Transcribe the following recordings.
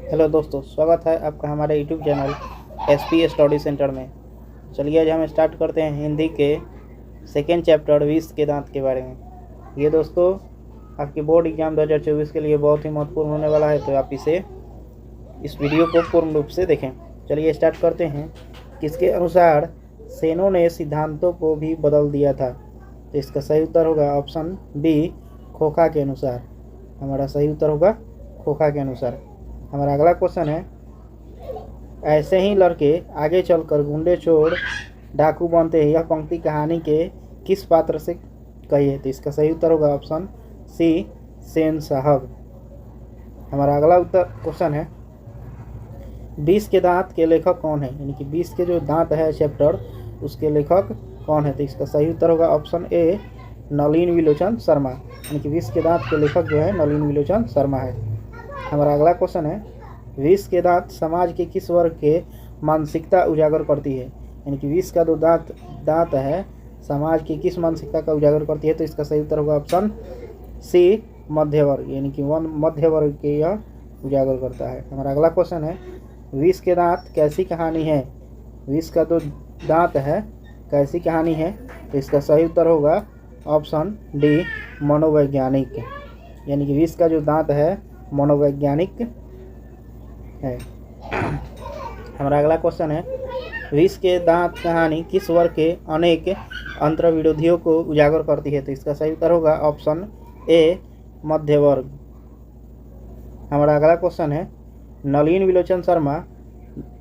Hello दोस्तों, स्वागत है आपका हमारे YouTube channel SP study centre में। चलिए आज हम स्टार्ट करते हैं हिंदी के सेकेंड चैप्टर 20 के दांत के बारे में। ये दोस्तों आपके बोर्ड एग्जाम 2024 के लिए बहुत ही महत्वपूर्ण होने वाला है, तो आप इस वीडियो को पूर्ण रूप से देखें। चलिए स्टार्ट करते हैं। किसके अनुसार सेनों ने सिद्धांतों को भी बदल दिया था? तो इसका सही उत्तर होगा ऑप्शन बी, खोखा के अनुसार। हमारा सही उत्तर होगा खोखा के अनुसार। हमारा अगला क्वेश्चन है, ऐसे ही लड़के आगे चलकर गुंडे चोर डाकू बनते हैं, यह पंक्ति कहानी के किस पात्र से कही है? तो इसका सही उत्तर होगा ऑप्शन सी, सेन साहब। हमारा अगला उत्तर क्वेश्चन है, 20 के दांत के लेखक कौन है? यानी कि 20 के जो दांत है चैप्टर, उसके लेखक कौन है? तो इसका सही उत्तर होगा ऑप्शन ए, नलिन विलोचन शर्मा। यानी कि 20 के दांत के लेखक जो है नलिन विलोचन शर्मा है। हमारा अगला क्वेश्चन है, 20 के दांत समाज के किस वर्ग के मानसिकता उजागर करती है? यानी कि 20 का जो दांत है समाज की किस मानसिकता का उजागर करती है? तो इसका सही उत्तर होगा ऑप्शन सी, मध्य वर्ग। यानी कि मध्य वर्ग के यह उजागर करता है। हमारा अगला क्वेश्चन है, 20 के दांत कैसी कहानी है? 20 का जो दांत है कैसी कहानी है? तो इसका सही उत्तर होगा ऑप्शन डी, मनोवैज्ञानिक। यानी कि 20 का जो दांत है मनोवैज्ञानिक है। हमारा अगला क्वेश्चन है, 20 के दांत कहानी किस वर्ग के अनेक अंतर्विरोधियों को उजागर करती है? तो इसका सही उत्तर होगा ऑप्शन ए, मध्य वर्ग। हमारा अगला क्वेश्चन है, नलिन विलोचन शर्मा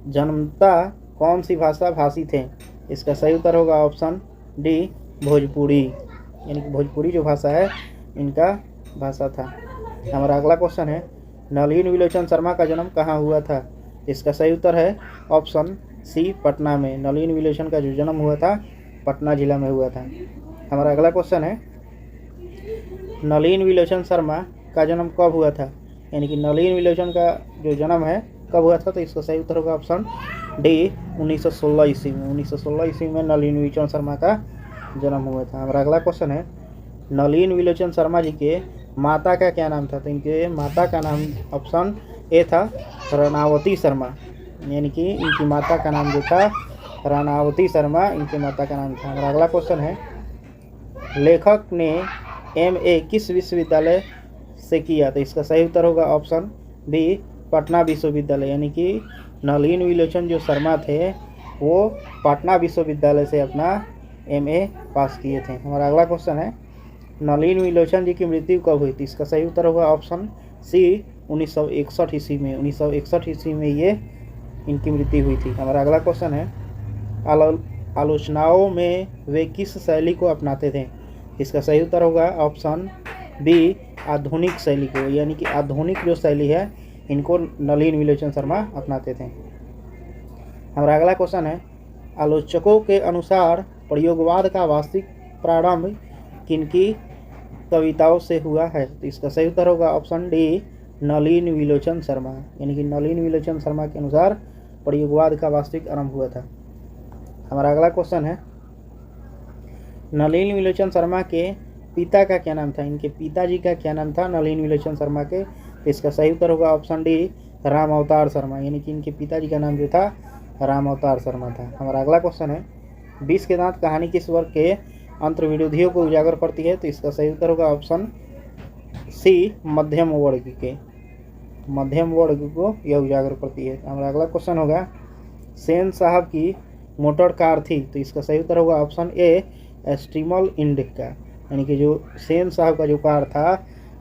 जन्मता कौन सी भाषा भाषी थे? इसका सही उत्तर होगा ऑप्शन डी, भोजपुरी। यानी कि भोजपुरी जो भाषा है इनका भाषा था। हमारा अगला क्वेश्चन है, नलिन विलोचन शर्मा का जन्म कहाँ हुआ था? इसका सही उत्तर है ऑप्शन सी, पटना में। नलिन विलोचन का जो जन्म हुआ था पटना जिला में हुआ था। हमारा अगला क्वेश्चन है, नलिन विलोचन शर्मा का जन्म कब हुआ था? यानी कि नलिन विलोचन का जो जन्म है कब हुआ था? तो इसका सही उत्तर होगा ऑप्शन डी, 1916 ईस्वी में। 1916 ईस्वी में नलिन विलोचन शर्मा का जन्म हुआ था। हमारा अगला क्वेश्चन है, नलिन विलोचन शर्मा जी के माता का क्या नाम था? तो इनके माता का नाम ऑप्शन ए था, रनावती शर्मा। यानी कि इनकी माता का नाम जो था रनावती शर्मा, इनके माता का नाम था। हमारा अगला क्वेश्चन है, लेखक ने एमए किस विश्वविद्यालय से किया? तो इसका सही उत्तर होगा ऑप्शन बी, पटना विश्वविद्यालय। यानी कि नलिन विलोचन जो शर्मा थे वो पटना विश्वविद्यालय से अपना एमए पास किए थे। हमारा अगला क्वेश्चन है, नलिन विलोचन जी की मृत्यु कब हुई थी? इसका सही उत्तर होगा ऑप्शन सी, 1961 ईस्वी में। 1961 ईस्वी में ये इनकी मृत्यु हुई थी। हमारा अगला क्वेश्चन है, आलोचनाओं में वे किस शैली को अपनाते थे? इसका सही उत्तर होगा ऑप्शन बी, आधुनिक शैली को। यानी कि आधुनिक जो शैली है इनको नलिन विलोचन शर्मा अपनाते थे। हमारा अगला क्वेश्चन है, आलोचकों के अनुसार प्रयोगवाद का वास्तविक प्रारंभ किनकी कविताओं से हुआ है? तो इसका सही उत्तर होगा ऑप्शन डी, नलिन विलोचन शर्मा। यानी कि नलिन विलोचन शर्मा के अनुसार प्रयोगवाद का वास्तविक आरंभ हुआ था। हमारा अगला क्वेश्चन है, नलिन विलोचन शर्मा के पिता का क्या नाम था? इनके पिताजी का क्या नाम था नलिन विलोचन शर्मा के? तो इसका सही उत्तर होगा ऑप्शन डी, राम अवतार शर्मा। यानी कि इनके पिताजी का नाम जो था राम अवतार शर्मा था। हमारा अगला क्वेश्चन है, 20 के दांत कहानी किस वर्ग के अंतर्विरोधियों को उजागर करती है? तो इसका सही उत्तर होगा ऑप्शन सी, मध्यम वर्ग के। मध्यम वर्ग को यह उजागर करती है। हमारा अगला क्वेश्चन होगा, सेन साहब की मोटर कार थी? तो इसका सही उत्तर होगा ऑप्शन ए, स्ट्रीमल इंड का। यानी कि जो सेन साहब का जो कार था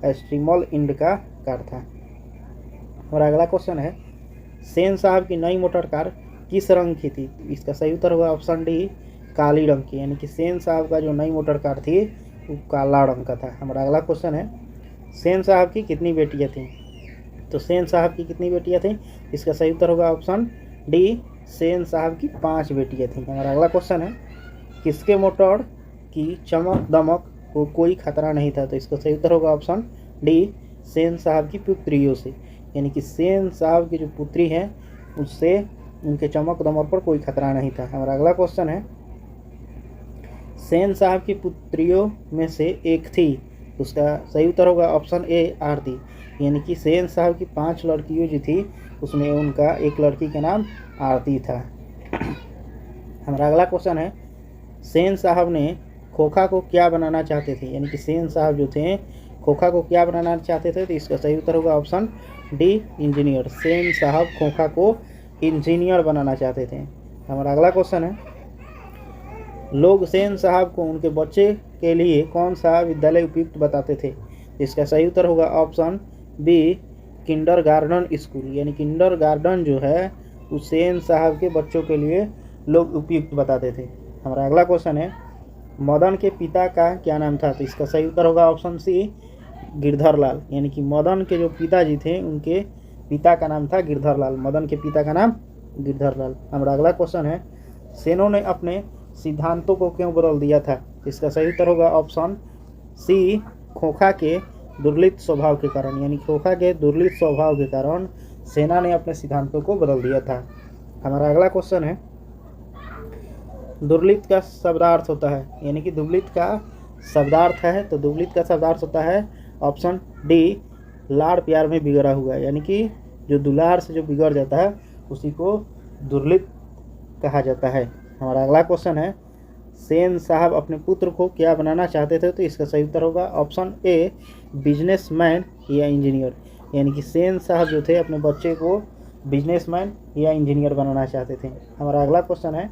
स्ट्रीमल इंड का कार था। हमारा अगला क्वेश्चन है, सेन साहब की नई मोटर कार किस रंग की थी? इसका सही उत्तर होगा ऑप्शन डी, काली रंग की। यानी कि सेन साहब का जो नई मोटर कार थी वो काला रंग का था। हमारा अगला क्वेश्चन है, सेन साहब की कितनी बेटियां थीं? तो सेन साहब की कितनी बेटियां थीं? इसका सही उत्तर होगा ऑप्शन डी, सेन साहब की 5 बेटियां थीं। हमारा अगला क्वेश्चन है, किसके मोटर की चमक दमक को कोई खतरा नहीं था? तो इसका सही उत्तर होगा ऑप्शन डी, सेन साहब की पुत्रियों से। यानी कि सेन साहब की जो पुत्री हैं उससे उनके चमक दमक पर कोई खतरा नहीं था। हमारा अगला क्वेश्चन है, सेन साहब की पुत्रियों में से एक थी, उसका सही उत्तर होगा ऑप्शन ए, आरती। यानी कि सेन साहब की 5 लड़कियों जो थी उसमें उनका एक लड़की का नाम आरती था। हमारा अगला क्वेश्चन है, सेन साहब ने खोखा को क्या बनाना चाहते थे, यानी कि सेन साहब जो थे खोखा को क्या बनाना चाहते थे, तो इसका सही उत्तर होगा ऑप्शन डी, इंजीनियर। सेन साहब खोखा को इंजीनियर बनाना चाहते थे। हमारा अगला क्वेश्चन है, लोग सेन साहब को उनके बच्चे के लिए कौन सा विद्यालय उपयुक्त बताते थे, इसका सही उत्तर होगा ऑप्शन बी, किंडरगार्टन स्कूल। यानी किंडरगार्टन जो है उस सेन साहब के बच्चों के लिए लोग उपयुक्त बताते थे। हमारा अगला क्वेश्चन है, मदन के पिता का क्या नाम था, तो इसका सही उत्तर होगा ऑप्शन सी, गिरधर लाल। यानी कि मदन के जो पिताजी थे उनके पिता का नाम था गिरधर लाल। मदन के पिता का नाम गिरधर लाल। हमारा अगला क्वेश्चन है, सेनों ने अपने सिद्धांतों को क्यों बदल दिया था, इसका सही उत्तर होगा ऑप्शन सी, खोखा के दुर्लित स्वभाव के कारण। यानी खोखा के दुर्लित स्वभाव के कारण सेना ने अपने सिद्धांतों को बदल दिया था। हमारा अगला क्वेश्चन है, दुर्लित का शब्दार्थ होता है, यानी कि दुर्लित का शब्दार्थ है, तो दुर्लित का शब्दार्थ होता है ऑप्शन डी, लाड़ प्यार में बिगड़ा हुआ। यानी कि जो दुलार से जो बिगड़ जाता है उसी को दुर्लित कहा जाता है। हमारा अगला क्वेश्चन है, सेन साहब अपने पुत्र को क्या बनाना चाहते थे, तो इसका सही उत्तर होगा ऑप्शन ए, बिजनेसमैन या इंजीनियर। यानी कि सेन साहब जो थे अपने बच्चे को बिजनेसमैन या इंजीनियर बनाना चाहते थे। हमारा अगला क्वेश्चन है,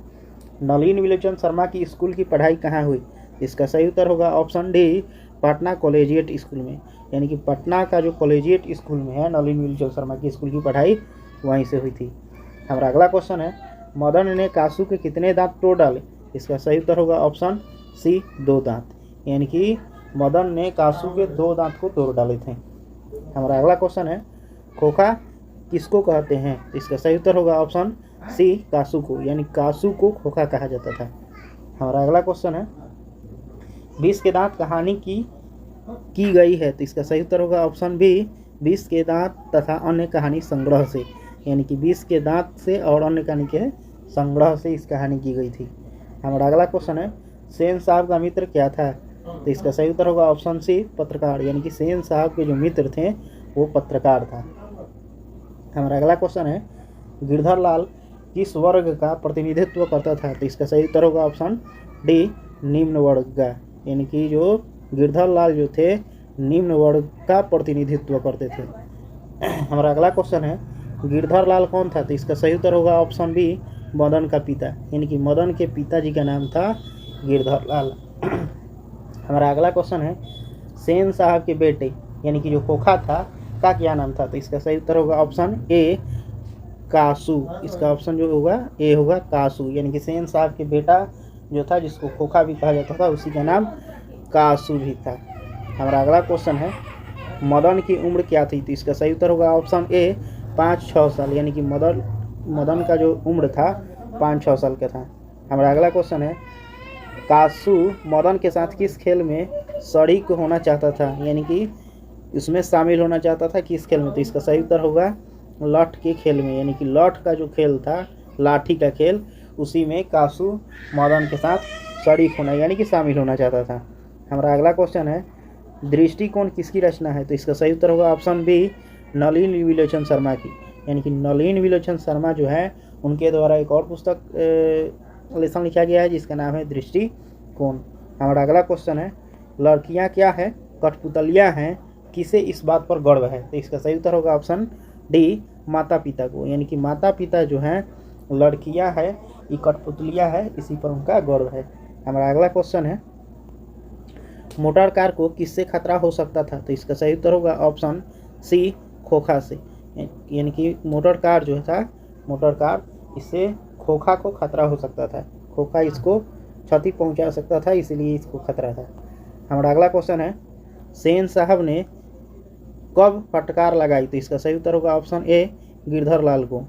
नलिन विलोचन शर्मा की स्कूल की पढ़ाई कहाँ हुई, इसका सही उत्तर होगा option D, Patna collegiate school में। यानी कि पटना का जो कॉलेजिएट स्कूल में है नलिन विलोचन शर्मा की स्कूल की पढ़ाई वहीं से हुई थी। हमारा अगला क्वेश्चन है, मदन ने कासू के कितने दांत तोड़ डाले, इसका सही उत्तर होगा ऑप्शन सी, 2 दांत। यानी कि मदन ने कासू के 2 दांत को तोड़ डाले थे। हमारा अगला क्वेश्चन है, खोखा किसको कहते हैं, इसका सही उत्तर होगा ऑप्शन सी, कासू को। यानी कासू को खोखा कहा जाता था। हमारा अगला क्वेश्चन है, 20 के दांत कहानी की गई है, तो इसका सही उत्तर होगा ऑप्शन बी, 20 के दांत तथा अन्य कहानी संग्रह से। यानी कि 20 के दांत से और अन्य कहानी के संग्रह से इस कहानी की गई थी। हमारा अगला क्वेश्चन है, सेन साहब का मित्र क्या था, तो इसका सही उत्तर होगा ऑप्शन सी, पत्रकार। यानी कि सेन साहब के जो मित्र थे वो पत्रकार था। हमारा अगला क्वेश्चन है, गिरधर लाल किस वर्ग का प्रतिनिधित्व करता था, तो इसका सही उत्तर होगा ऑप्शन डी, निम्न वर्ग का। यानी कि जो गिरधर लाल जो थे निम्न वर्ग का प्रतिनिधित्व करते थे। हमारा अगला क्वेश्चन है, गिरधर लाल कौन था, तो इसका सही उत्तर होगा ऑप्शन बी, मदन का पिता। यानी कि मदन के पिताजी का नाम था गिरधर लाल। हमारा अगला क्वेश्चन है, सेन साहब के बेटे यानी कि जो खोखा था का क्या नाम था, तो इसका सही उत्तर होगा ऑप्शन ए, कासू। इसका ऑप्शन जो होगा ए होगा, कासू। यानी कि सेन साहब के बेटा जो था जिसको खोखा भी कहा जाता था उसी का नाम कासू भी था। हमारा अगला क्वेश्चन है, मदन की उम्र क्या थी, तो इसका सही उत्तर होगा ऑप्शन ए, 5-6 साल। यानी कि मदन का जो उम्र था 5-6 साल का था। हमारा अगला क्वेश्चन है, कासू मदन के साथ किस खेल में शरीक होना चाहता था, यानी कि उसमें शामिल होना चाहता था किस खेल में, तो इसका सही उत्तर होगा लठ के खेल में। यानी कि लठ का जो खेल था, लाठी का खेल, उसी में कासू मदन के साथ शरीक होना यानी कि शामिल होना चाहता था। हमारा अगला क्वेश्चन है, दृष्टिकोण किसकी रचना है, तो इसका सही उत्तर होगा ऑप्शन बी, नलिन विलोचन शर्मा की। यानी कि नलिन विलोचन शर्मा जो है उनके द्वारा एक और पुस्तक लेसन लिखा गया है जिसका नाम है दृष्टिकोण। हमारा अगला क्वेश्चन है, लड़कियां क्या है, कठपुतलियां हैं, किसे इस बात पर गर्व है, तो इसका सही उत्तर होगा ऑप्शन डी, माता पिता को। यानी कि माता पिता जो हैं लड़कियां है, ये कठपुतलियां है, इसी पर उनका गर्व है। हमारा अगला क्वेश्चन है, मोटर कार को किससे खतरा हो सकता था, तो इसका सही उत्तर होगा ऑप्शन सी, खोखा से। यानी कि मोटर कार जो था, मोटर कार इससे खोखा को खतरा हो सकता था, खोखा इसको क्षति पहुंचा सकता था, इसलिए इसको खतरा था। हमारा अगला क्वेश्चन है, सेन साहब ने कब फटकार लगाई, तो इसका सही उत्तर होगा ऑप्शन ए, गिरधर लाल को।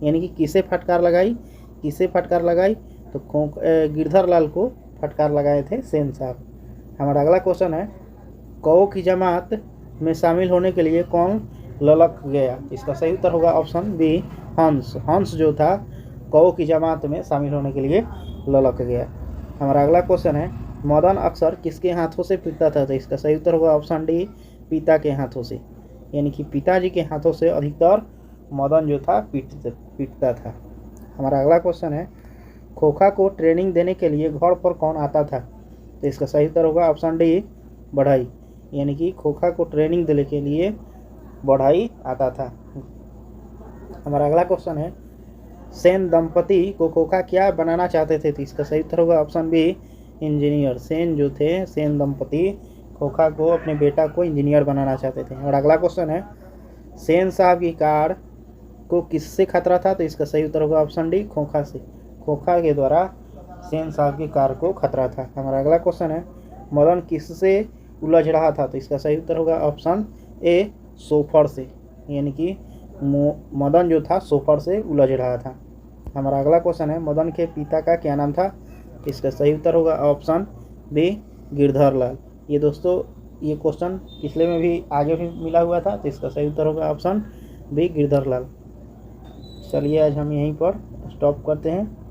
यानी कि किसे फटकार लगाई, तो गिरधर लाल को फटकार लगाए थे सेन साहब। हमारा अगला क्वेश्चन है, कौ की जमात में शामिल होने के लिए कौन ललक गया, इसका सही उत्तर होगा ऑप्शन बी, हंस। हंस जो था कौ की जमात में शामिल होने के लिए ललक गया। हमारा अगला क्वेश्चन है, मदन अक्सर किसके हाथों से पीटता था, तो इसका सही उत्तर होगा ऑप्शन डी, पिता के हाथों से। यानी कि पिताजी के हाथों से अधिकतर मदन जो था पीटता था। हमारा अगला क्वेश्चन है, खोखा को ट्रेनिंग देने के लिए घर पर कौन आता था? तो इसका सही उत्तर होगा ऑप्शन डी, बढ़ई। यानी कि खोखा को ट्रेनिंग देने के लिए बढ़ई आता था। हमारा अगला क्वेश्चन है, सेन दंपति को खोखा क्या बनाना चाहते थे? तो इसका सही उत्तर होगा ऑप्शन बी, इंजीनियर। सेन जो थे, सेन दंपति खोखा को, अपने बेटा को इंजीनियर बनाना चाहते थे। और अगला क्वेश्चन है, सेन साहब की कार को किससे खतरा था? तो इसका सही उत्तर होगा ऑप्शन डी, खोखा से। खोखा के द्वारा सेन साहब की कार को खतरा था। हमारा अगला क्वेश्चन है, मदन किससे उलझ रहा था? तो इसका सही उत्तर होगा ऑप्शन ए, सोफर से। यानी कि मदन जो था सोफर से उलझ रहा था। हमारा अगला क्वेश्चन है, मदन के पिता का क्या नाम था? इसका सही उत्तर होगा ऑप्शन बी, गिरधर लाल। ये दोस्तों ये क्वेश्चन पिछले में भी आगे भी मिला हुआ था, तो इसका सही उत्तर होगा ऑप्शन बी, गिरधर लाल। चलिए आज हम यहीं पर स्टॉप करते हैं।